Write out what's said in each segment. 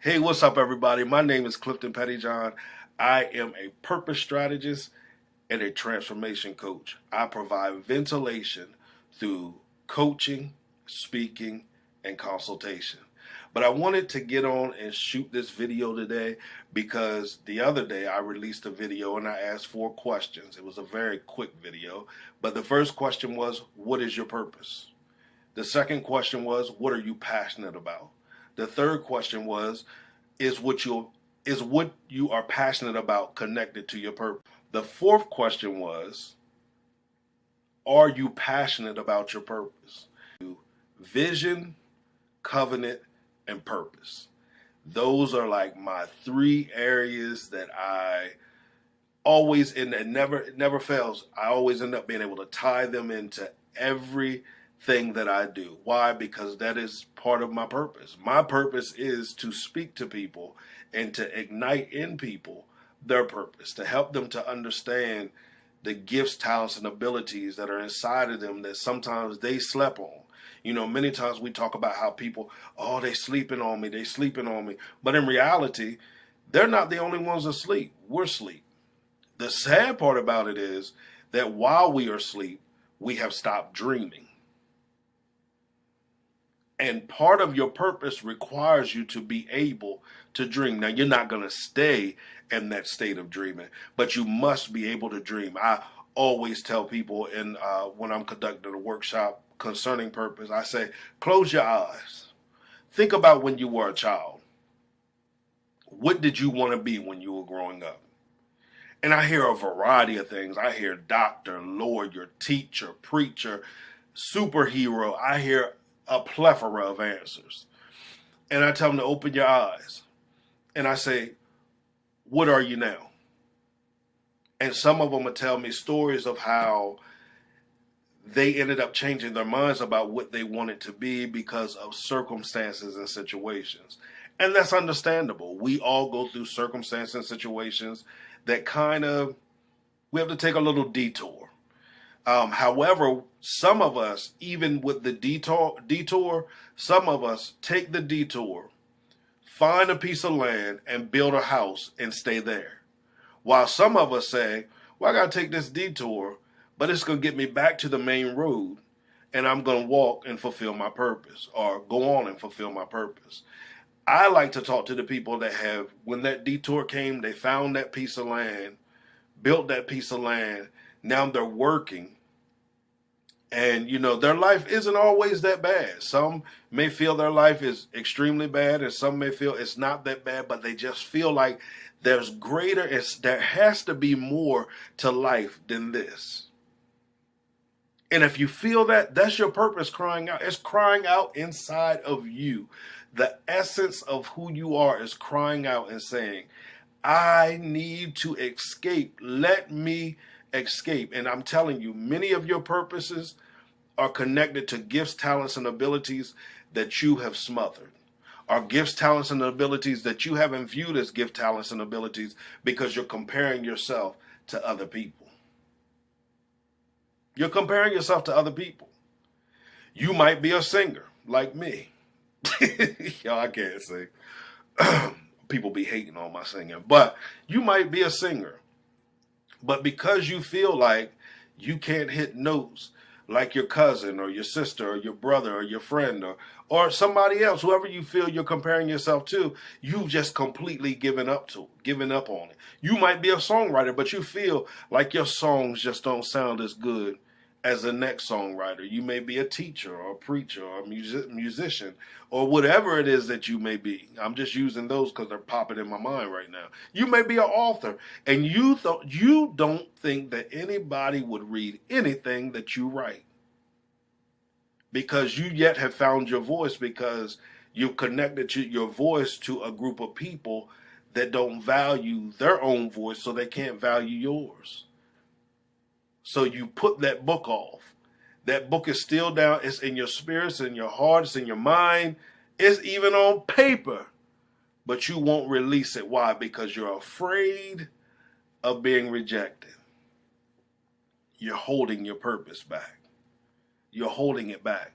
Hey, what's up, everybody? My name is Clifton Pettyjohn. I am a purpose strategist and a transformation coach. I provide ventilation through coaching, speaking, and consultation. But I wanted to get on and shoot this video today because the other day I released a video and I asked 4 questions. It was a very quick video, but the first question was, what is your purpose? The second question was, what are you passionate about? The third question was, is what you are passionate about connected to your purpose? The fourth question was, are you passionate about your purpose? Vision, covenant, and purpose. Those are like my 3 areas that I always, and it never fails. I always end up being able to tie them into everything that I do. Why? Because that is part of my purpose. My purpose is to speak to people and to ignite in people their purpose, to help them to understand the gifts, talents, and abilities that are inside of them that sometimes they slept on. You know, many times we talk about how people, oh, they sleeping on me, they sleeping on me. But in reality, they're not the only ones asleep. We're asleep. The sad part about it is that while we are asleep, we have stopped dreaming. And part of your purpose requires you to be able to dream. Now, you're not going to stay in that state of dreaming, but you must be able to dream. I always tell people when I'm conducting a workshop concerning purpose, I say, close your eyes. Think about when you were a child. What did you want to be when you were growing up? And I hear a variety of things. I hear doctor, lawyer, teacher, preacher, superhero. I hear a plethora of answers. And I tell them to open your eyes. And I say, what are you now? And some of them will tell me stories of how they ended up changing their minds about what they wanted to be because of circumstances and situations. And that's understandable. We all go through circumstances and situations that we have to take a little detour. However, some of us, even with the detour, some of us take the detour, find a piece of land and build a house and stay there. While some of us say, well, I got to take this detour, but it's going to get me back to the main road and I'm going to walk and fulfill my purpose or go on and fulfill my purpose. I like to talk to the people that have, when that detour came, they found that piece of land, built that piece of land. Now they're working. And, you know, their life isn't always that bad. Some may feel their life is extremely bad, and some may feel it's not that bad, but they just feel like there has to be more to life than this. And if you feel that, that's your purpose crying out. It's crying out inside of you. The essence of who you are is crying out and saying, I need to escape. Let me escape. And I'm telling you, many of your purposes are connected to gifts, talents, and abilities that you have smothered. Are gifts, talents, and abilities that you haven't viewed as gift, talents, and abilities because you're comparing yourself to other people. You're comparing yourself to other people. You might be a singer like me. Yo, I can't sing. People be hating on my singing. But you might be a singer. But because you feel like you can't hit notes like your cousin or your sister or your brother or your friend or somebody else, whoever you feel you're comparing yourself to, you've just completely given up on it. You might be a songwriter, but you feel like your songs just don't sound as good as the next songwriter. You may be a teacher or a preacher or a musician or whatever it is that you may be. I'm just using those because they're popping in my mind right now. You may be an author and you don't think that anybody would read anything that you write because you yet have found your voice, because you've connected your voice to a group of people that don't value their own voice, so they can't value yours. So you put that book off. That book is still down. It's in your spirit, it's in your heart, it's in your mind. It's even on paper. But you won't release it. Why? Because you're afraid of being rejected. You're holding your purpose back. You're holding it back.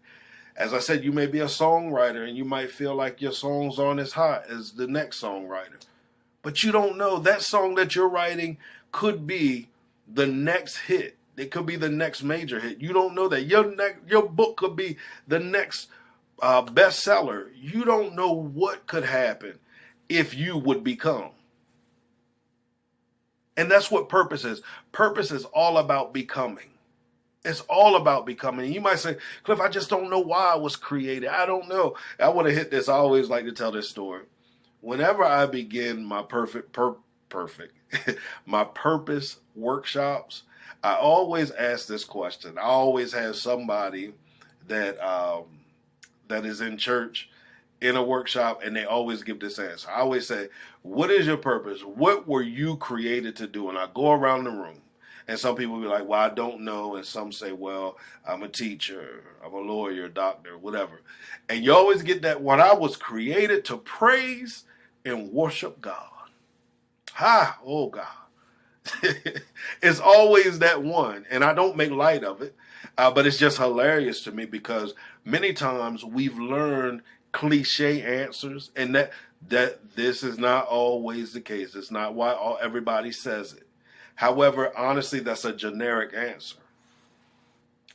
As I said, you may be a songwriter and you might feel like your songs aren't as hot as the next songwriter. But you don't know. That song that you're writing could be the next hit. It could be the next major hit. You don't know that. Your book could be the next bestseller. You don't know what could happen if you would become. And that's what purpose is. Purpose is all about becoming. It's all about becoming. You might say, Cliff, I just don't know why I was created. I don't know. I want to hit this. I always like to tell this story. Whenever I begin my my purpose workshops, I always ask this question. I always have somebody that that is in church in a workshop, and they always give this answer. I always say, what is your purpose? What were you created to do? And I go around the room. And some people be like, well, I don't know. And some say, well, I'm a teacher, I'm a lawyer, doctor, whatever. And you always get that, what I was created to praise and worship God. Ha, oh God. It's always that one. And I don't make light of it, but it's just hilarious to me because many times we've learned cliche answers, and that this is not always the case. It's not why everybody says it. However, honestly, that's a generic answer.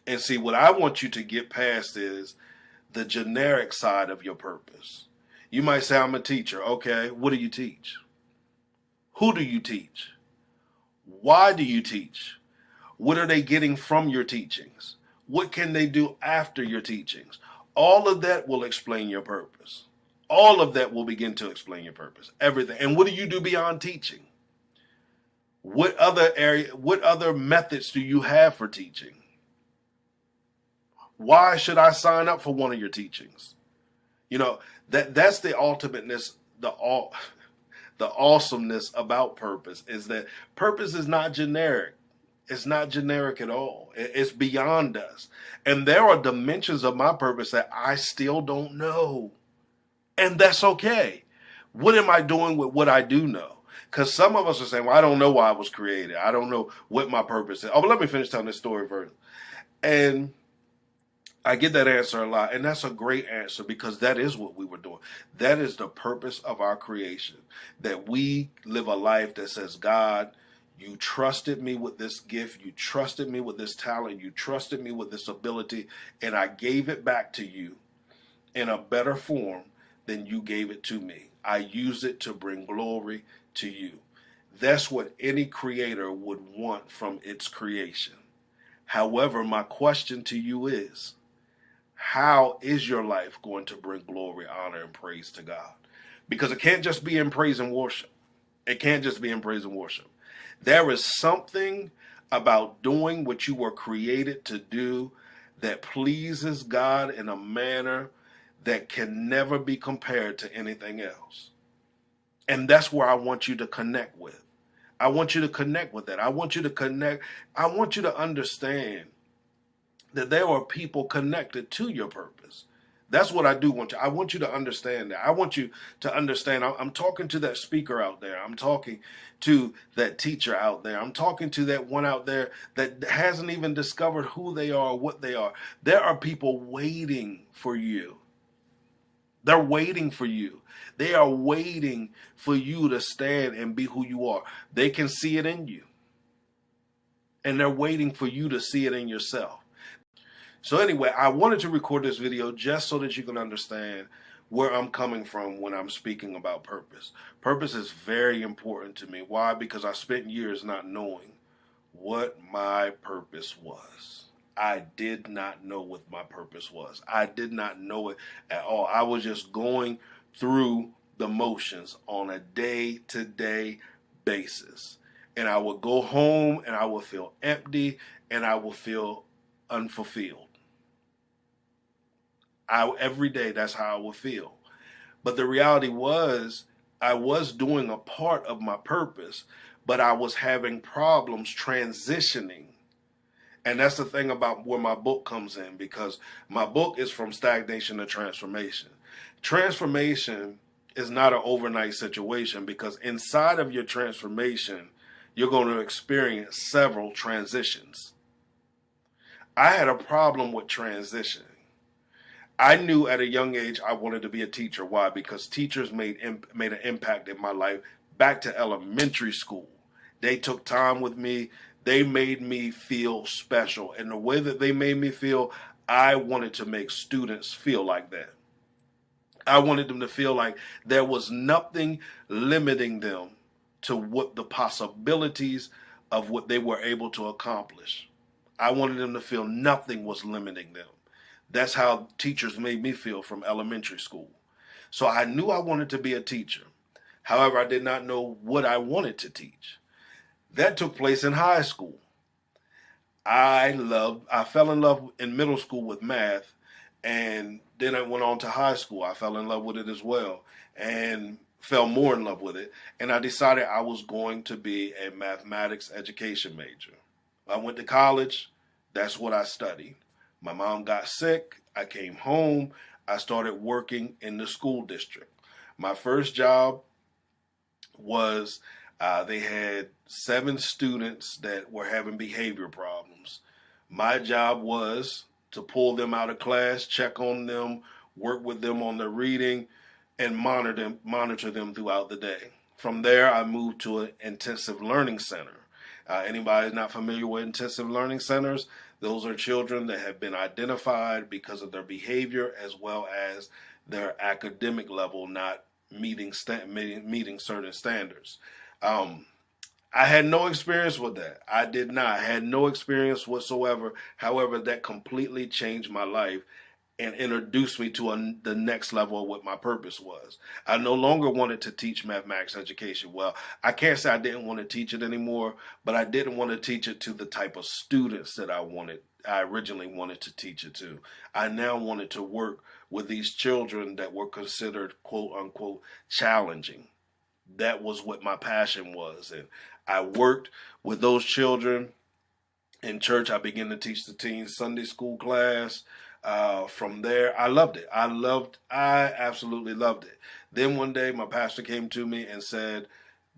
And see, what I want you to get past is the generic side of your purpose. You might say, I'm a teacher. Okay, what do you teach? Who do you teach? Why do you teach? What are they getting from your teachings? What can they do after your teachings? All of that will explain your purpose. All of that will begin to explain your purpose. Everything. And what do you do beyond teaching? What other methods do you have for teaching? Why should I sign up for one of your teachings? You know, that's the ultimateness, the awesomeness about purpose is that purpose is not generic. It's not generic at all. It's beyond us. And there are dimensions of my purpose that I still don't know. And that's okay. What am I doing with what I do know? Because some of us are saying, well, I don't know why I was created. I don't know what my purpose is. Oh, but let me finish telling this story first. And I get that answer a lot. And that's a great answer because that is what we were doing. That is the purpose of our creation. That we live a life that says, God, you trusted me with this gift. You trusted me with this talent. You trusted me with this ability. And I gave it back to you in a better form than you gave it to me. I use it to bring glory to you. That's what any creator would want from its creation. However, my question to you is, how is your life going to bring glory, honor, and praise to God? Because it can't just be in praise and worship. It can't just be in praise and worship. There is something about doing what you were created to do that pleases God in a manner that can never be compared to anything else. And that's where I want you to connect with. I want you to connect with that. I want you to connect. I want you to understand that there are people connected to your purpose. That's what I do want you. I want you to understand that. I want you to understand. I'm talking to that speaker out there. I'm talking to that teacher out there. I'm talking to that one out there that hasn't even discovered who they are, what they are. There are people waiting for you. They're waiting for you. They are waiting for you to stand and be who you are. They can see it in you. And they're waiting for you to see it in yourself. So anyway, I wanted to record this video just so that you can understand where I'm coming from when I'm speaking about purpose. Purpose is very important to me. Why? Because I spent years not knowing what my purpose was. I did not know what my purpose was. I did not know it at all. I was just going through the motions on a day-to-day basis. And I would go home and I would feel empty and I would feel unfulfilled. Every day, that's how I would feel. But the reality was, I was doing a part of my purpose, but I was having problems transitioning. And that's the thing about where my book comes in, because my book is from stagnation to transformation. Transformation is not an overnight situation, because inside of your transformation, you're going to experience several transitions. I had a problem with transitioning. I knew at a young age I wanted to be a teacher. Why? Because teachers made an impact in my life back to elementary school. They took time with me. They made me feel special. And the way that they made me feel, I wanted to make students feel like that. I wanted them to feel like there was nothing limiting them to what the possibilities of what they were able to accomplish. I wanted them to feel nothing was limiting them. That's how teachers made me feel from elementary school. So I knew I wanted to be a teacher. However, I did not know what I wanted to teach. That took place in high school. I fell in love in middle school with math, and then I went on to high school. I fell in love with it as well, and fell more in love with it. And I decided I was going to be a mathematics education major. I went to college. That's what I studied. My mom got sick. I came home. I started working in the school district. My first job was they had 7 students that were having behavior problems. My job was to pull them out of class, check on them, work with them on their reading, and monitor them throughout the day. From there, I moved to an intensive learning center. Anybody not familiar with intensive learning centers? Those are children that have been identified because of their behavior as well as their academic level not meeting certain standards. I had no experience with that. I did not. I had no experience whatsoever. However, that completely changed my life and introduced me to the next level of what my purpose was. I no longer wanted to teach mathematics education. Well, I can't say I didn't want to teach it anymore, but I didn't want to teach it to the type of students that I originally wanted to teach it to. I now wanted to work with these children that were considered quote unquote challenging. That was what my passion was. And I worked with those children in church. I began to teach the teens Sunday school class. From there, I loved it. I absolutely loved it. Then one day my pastor came to me and said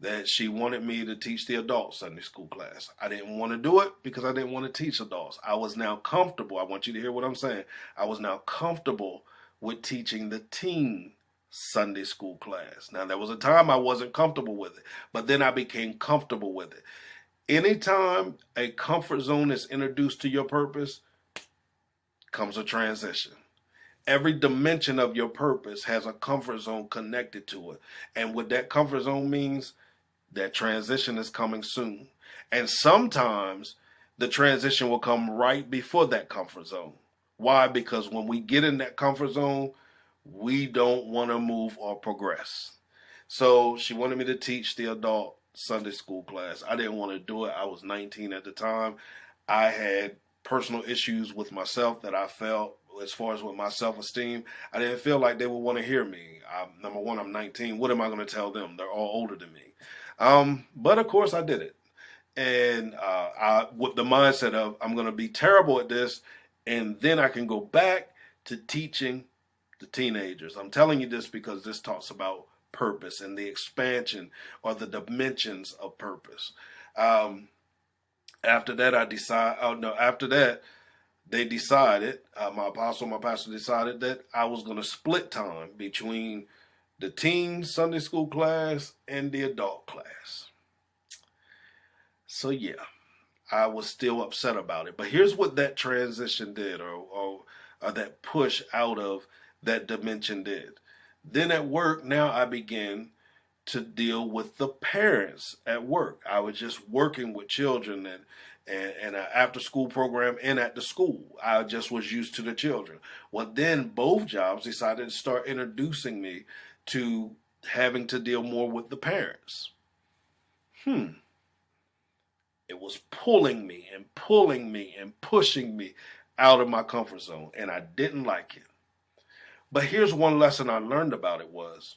that she wanted me to teach the adult Sunday school class. I didn't want to do it because I didn't want to teach adults. I was now comfortable. I want you to hear what I'm saying. I was now comfortable with teaching the teen Sunday school class. Now, there was a time I wasn't comfortable with it, but then I became comfortable with it. Anytime a comfort zone is introduced to your purpose, comes a transition. Every dimension of your purpose has a comfort zone connected to it. And what that comfort zone means, that transition is coming soon. And sometimes the transition will come right before that comfort zone. Why? Because when we get in that comfort zone, we don't want to move or progress. So she wanted me to teach the adult Sunday school class. I didn't want to do it. I was 19 at the time. I had personal issues with myself that I felt as far as with my self-esteem. I didn't feel like they would want to hear me. Number one, I'm 19. What am I going to tell them? They're all older than me. But of course I did it. And with the mindset of I'm going to be terrible at this, and then I can go back to teaching the teenagers. I'm telling you this because this talks about purpose and the expansion or the dimensions of purpose. After that, after that, they decided, my pastor decided that I was going to split time between the teen Sunday school class and the adult class. So yeah, I was still upset about it. But here's what that transition did, or that push out of that dimension did. Then at work, now I began to deal with the parents at work. I was just working with children and an after school program and at the school. I just was used to the children. Well, then both jobs decided to start introducing me to having to deal more with the parents. It was pulling me and pushing me out of my comfort zone, and I didn't like it. But here's one lesson I learned about it was,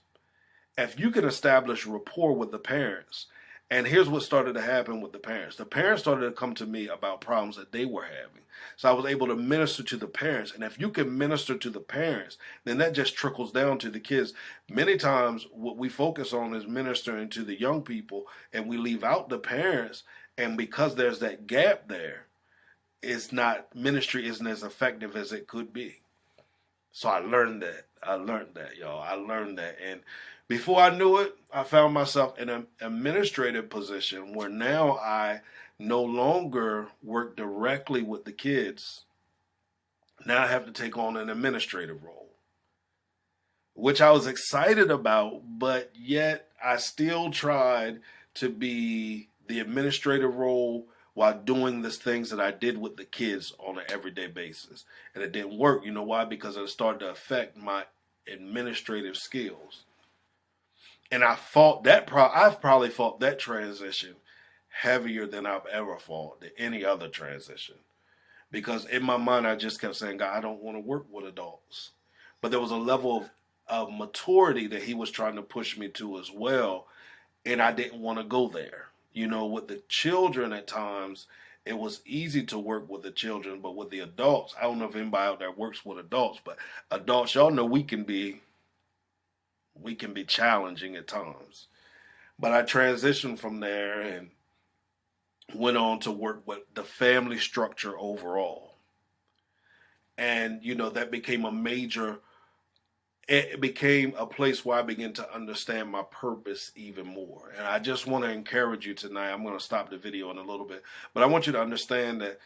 if you can establish rapport with the parents, and here's what started to happen with the parents. The parents started to come to me about problems that they were having. So I was able to minister to the parents. And if you can minister to the parents, then that just trickles down to the kids. Many times what we focus on is ministering to the young people, and we leave out the parents. And because there's that gap there, ministry isn't as effective as it could be. So I learned that. Y'all. I learned that. And before I knew it, I found myself in an administrative position where now I no longer work directly with the kids. Now I have to take on an administrative role, which I was excited about, but yet I still tried to be the administrative role while doing the things that I did with the kids on an everyday basis. And it didn't work. You know why? Because it started to affect my administrative skills. And I've probably fought that transition heavier than I've ever fought any other transition. Because in my mind, I just kept saying, God, I don't want to work with adults. But there was a level of maturity that he was trying to push me to as well. And I didn't want to go there. You know, with the children at times, it was easy to work with the children. But with the adults, I don't know if anybody out there works with adults, but adults, y'all know we can be challenging at times. But I transitioned from there and went on to work with the family structure overall. And, you know, it became a place where I began to understand my purpose even more. And I just want to encourage you tonight. I'm going to stop the video in a little bit, but I want you to understand that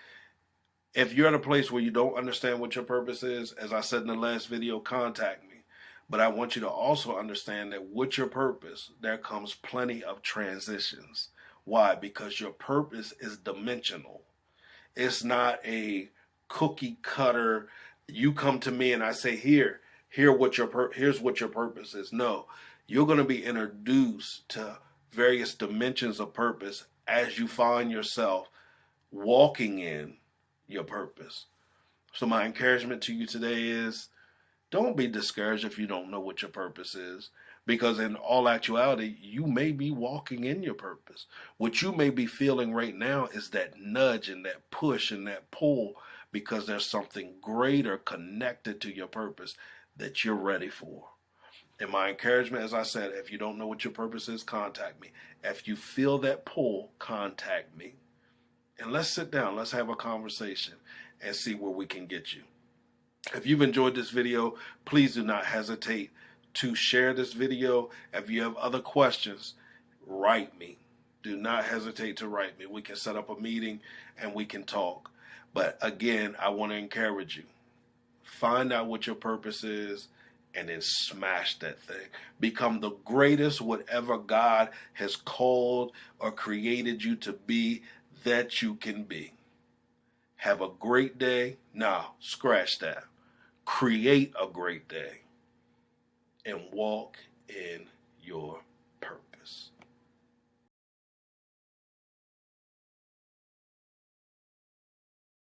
if you're at a place where you don't understand what your purpose is, as I said in the last video, contact me. But I want you to also understand that with your purpose, there comes plenty of transitions. Why? Because your purpose is dimensional. It's not a cookie cutter. You come to me and I say, here's what your purpose is. No, you're going to be introduced to various dimensions of purpose as you find yourself walking in your purpose. So my encouragement to you today is, don't be discouraged if you don't know what your purpose is, because in all actuality, you may be walking in your purpose. What you may be feeling right now is that nudge and that push and that pull, because there's something greater connected to your purpose that you're ready for. And my encouragement, as I said, if you don't know what your purpose is, contact me. If you feel that pull, contact me. And let's sit down, let's have a conversation and see where we can get you. If you've enjoyed this video, please do not hesitate to share this video. If you have other questions, write me. Do not hesitate to write me. We can set up a meeting and we can talk. But again, I want to encourage you. Find out what your purpose is and then smash that thing. Become the greatest whatever God has called or created you to be that you can be. Have a great day. Now, scratch that. Create a great day and walk in your